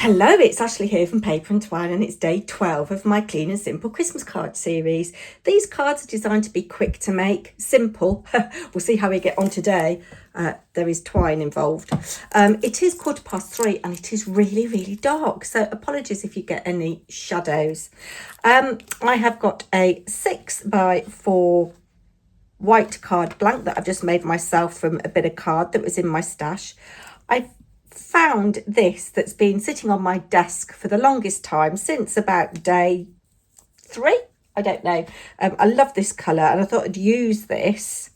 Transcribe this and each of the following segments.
Hello, it's Ashley here from Paper&Twine and it's day 12 of my Clean and Simple Christmas card series. These cards are designed to be quick to make, simple. We'll see how we get on today. There is twine involved. It is 3:15 and it is really, really dark. So apologies if you get any shadows. I have got a 6x4 white card blank that I've just made myself from a bit of card that was in my stash. I found this that's been sitting on my desk for the longest time, since about day 3. I don't know. I love this colour and I thought I'd use this.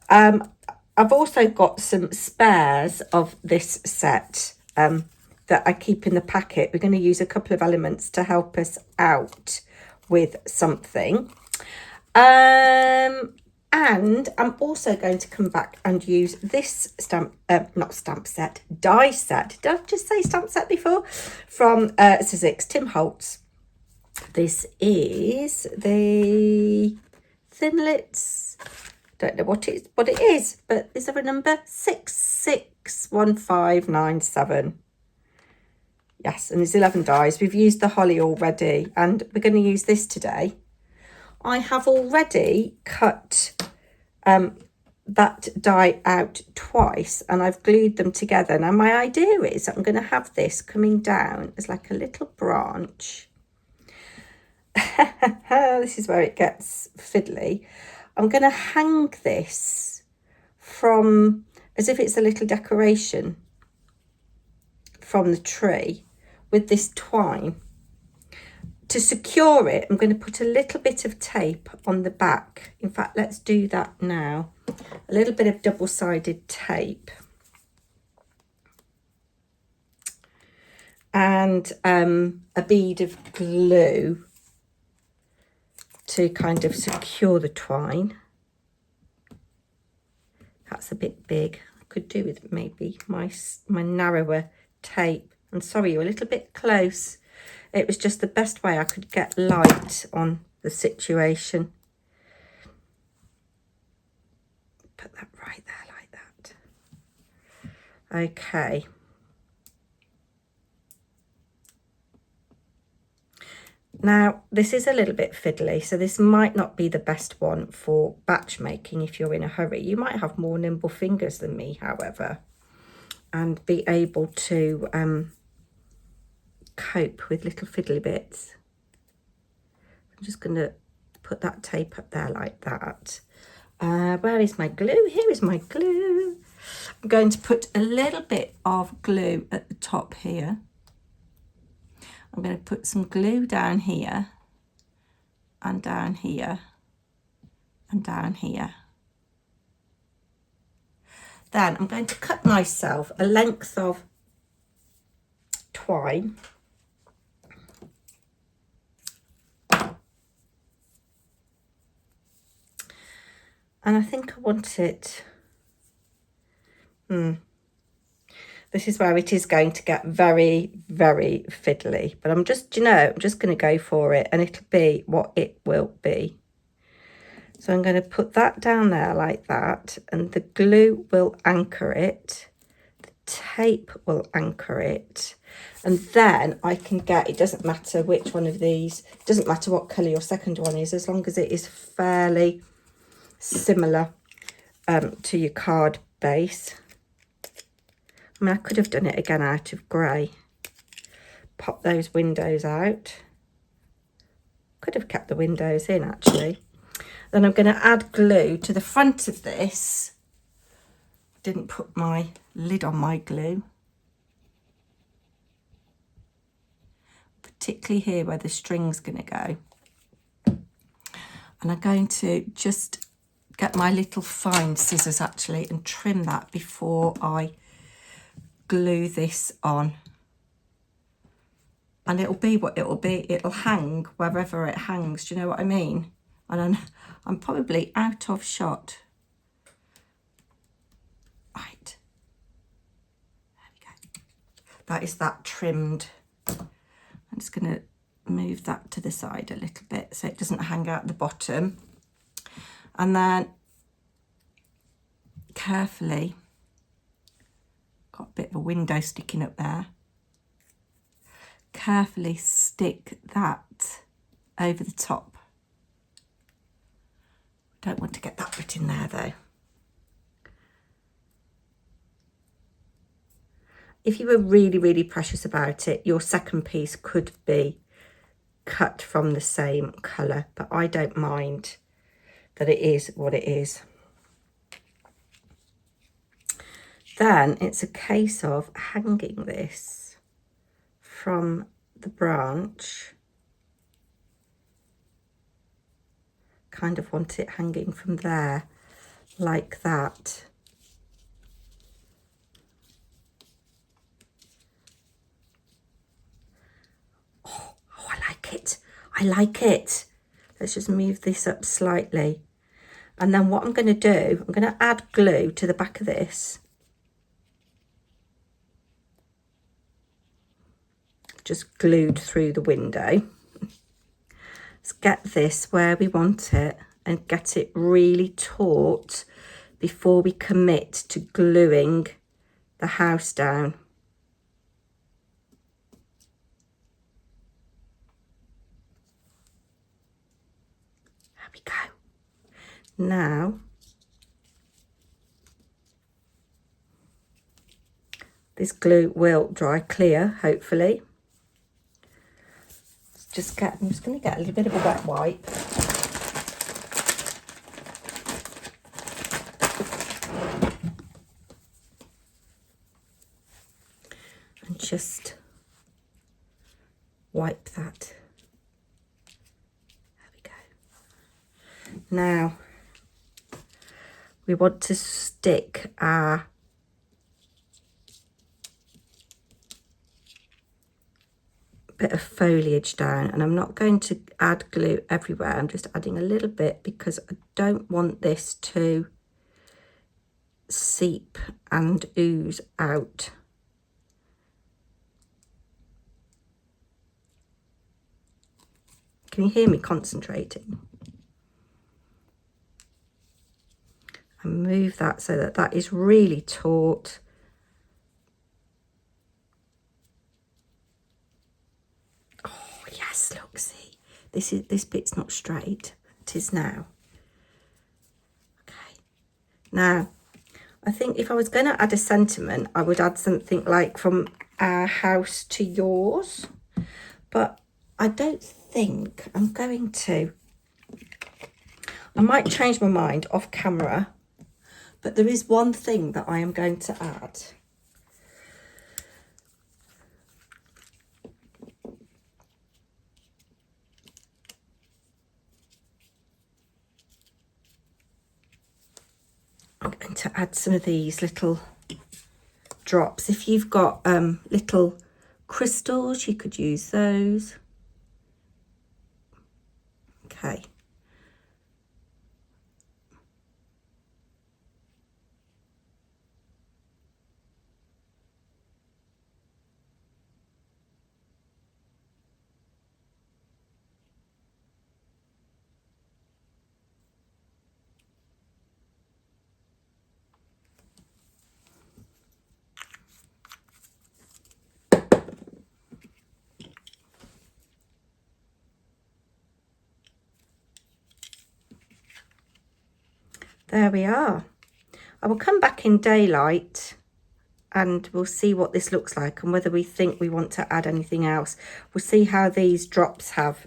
I've also got some spares of this set that I keep in the packet. We're going to use a couple of elements to help us out with something. And I'm also going to come back and use this die set. Did I just say stamp set before? From Sizzix, Tim Holtz. This is the Thinlits. Don't know what it is, but is there a number? 661597. Yes, and there's 11 dies. We've used the holly already, and we're going to use this today. I have already cut that die out twice and I've glued them together. Now my idea is that I'm going to have this coming down as like a little branch. This is where it gets fiddly. I'm going to hang this from, as if it's a little decoration from the tree with this twine. To secure it, I'm going to put a little bit of tape on the back. In fact, let's do that now. A little bit of double-sided tape. And a bead of glue to kind of secure the twine. That's a bit big. I could do with maybe my narrower tape. I'm sorry, you're a little bit close. It was just the best way I could get light on the situation. Put that right there like that. Okay. Now, this is a little bit fiddly, so this might not be the best one for batch making if you're in a hurry. You might have more nimble fingers than me, however, and be able to cope with little fiddly bits. I'm just going to put that tape up there like that. Where is my glue? Here is my glue. I'm going to put a little bit of glue at the top here. I'm going to put some glue down here and down here and down here. Then I'm going to cut myself a length of twine. And I think I want it, this is where it is going to get very, very fiddly. But I'm just, I'm just going to go for it and it'll be what it will be. So I'm going to put that down there like that and the glue will anchor it. The tape will anchor it. And then I can get, it doesn't matter which one of these, it doesn't matter what colour your second one is, as long as it is fairly similar to your card base. I mean, I could have done it again out of grey. Pop those windows out. Could have kept the windows in, actually. Then I'm going to add glue to the front of this. Didn't put my lid on my glue. Particularly here where the string's going to go. And I'm going to just get my little fine scissors actually and trim that before I glue this on. And it'll be what it'll be. It'll hang wherever it hangs. Do you know what I mean? And I'm probably out of shot. Right. There we go. That is that trimmed. I'm just going to move that to the side a little bit so it doesn't hang out the bottom. And then carefully, got a bit of a window sticking up there. carefully stick that over the top. Don't want to get that bit in there though. If you were really, really precious about it, your second piece could be cut from the same colour, but I don't mind that it is what it is. Then it's a case of hanging this from the branch. Kind of want it hanging from there, like that. Oh, I like it. I like it. Let's just move this up slightly. And then what I'm going to do, I'm going to add glue to the back of this. Just glued through the window. Let's get this where we want it and get it really taut before we commit to gluing the house down. There we go. Now, this glue will dry clear, hopefully. I'm just going to get a little bit of a wet wipe. And just wipe that. There we go. Now, we want to stick our bit of foliage down, and I'm not going to add glue everywhere. I'm just adding a little bit because I don't want this to seep and ooze out. Can you hear me concentrating? And move that so that that is really taut. Oh yes, look, see, this bit's not straight. It is now. Okay. Now, I think if I was going to add a sentiment, I would add something like from our house to yours, but I don't think I'm going to. I might change my mind off camera, but there is one thing that I am going to add. I'm going to add some of these little drops. If you've got little crystals, you could use those. Okay. There we are. I will come back in daylight and we'll see what this looks like and whether we think we want to add anything else. We'll see how these drops have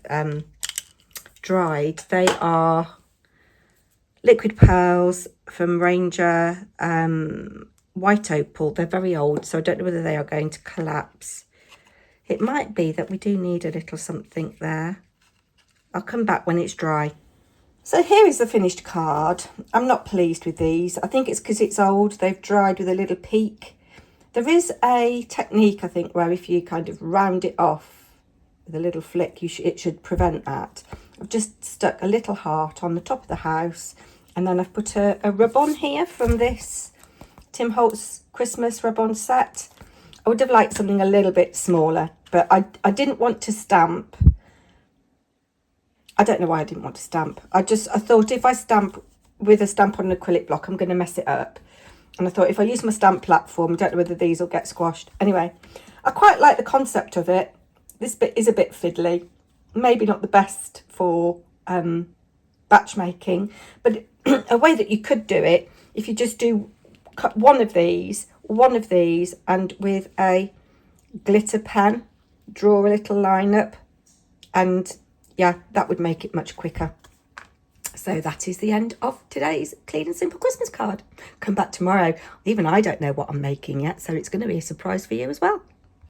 dried. They are liquid pearls from Ranger White Opal. They're very old, so I don't know whether they are going to collapse. It might be that we do need a little something there. I'll come back when it's dry. So here is the finished card. I'm not pleased with these. I think it's because it's old. They've dried with a little peak. There is a technique, I think, where if you kind of round it off with a little flick, it should prevent that. I've just stuck a little heart on the top of the house, and then I've put a rub-on here from this Tim Holtz Christmas rub-on set. I would have liked something a little bit smaller, but I didn't want to stamp. I don't know why I didn't want to stamp. I thought if I stamp with a stamp on an acrylic block, I'm going to mess it up. And I thought if I use my stamp platform, I don't know whether these will get squashed. Anyway, I quite like the concept of it. this bit is a bit fiddly, maybe not the best for batch making, but a way that you could do it, if you just do cut one of these, and with a glitter pen draw a little line up, and yeah, that would make it much quicker. So that is the end of today's Clean and Simple Christmas card. Come back tomorrow. Even I don't know what I'm making yet, so it's going to be a surprise for you as well.